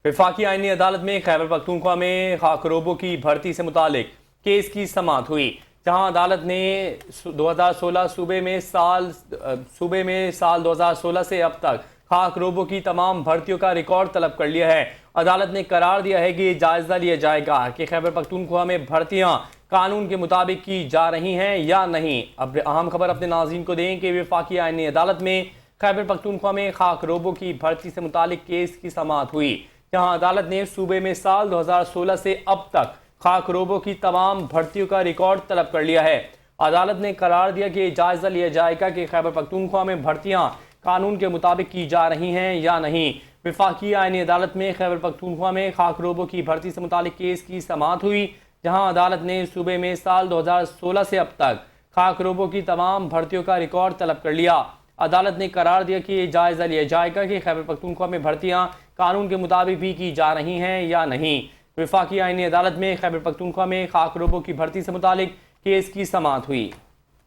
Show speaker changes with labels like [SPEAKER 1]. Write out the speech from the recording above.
[SPEAKER 1] वफाकी आईनी अदालत में खैबर पख्तूनख्वा में खाकरोबों की भर्ती से मुतालिक केस की समाअत हुई, जहां अदालत ने 2016 सूबे में साल 2016 से अब तक खाकरोबों की तमाम भर्तियों का रिकॉर्ड तलब कर लिया है। अदालत ने करार दिया है कि जायजा लिया जाएगा कि खैबर पख्तूनख्वा में भर्तियां कानून के मुताबिक की जा रही हैं या नहीं। अब अहम खबर अपने नाज़रीन को दें कि वफाकी आईनी अदालत में खैबर पख्तूनख्वा में खाकरोबों की भर्ती से मुतालिक केस की समाअत हुई, जहां अदालत ने सूबे में साल 2016 से अब तक खाकरोबों की तमाम भर्तियों का रिकॉर्ड तलब कर लिया है। अदालत ने करार दिया कि जायजा लिया जाएगा कि खैबर पख्तूनख्वा में भर्तियां कानून के मुताबिक की जा रही हैं या नहीं। वफाकी आईनी अदालत में खैबर पख्तूनख्वा में खाकरोबों की भर्ती से मुतालिक केस की समाअत हुई, जहां अदालत ने सूबे में साल 2016 से अब तक खाकरोबों की तमाम भर्तियों का रिकॉर्ड तलब कर लिया। अदालत ने करार दिया कि जायजा लिया जाएगा कि खैबर पख्तूनख्वा में भर्तियां कानून के मुताबिक भी की जा रही हैं या नहीं। वफाकी आईनी अदालत में खैबर पख्तूनख्वा में खाकरोबों की भर्ती से मुतालिक केस की समाअत हुई।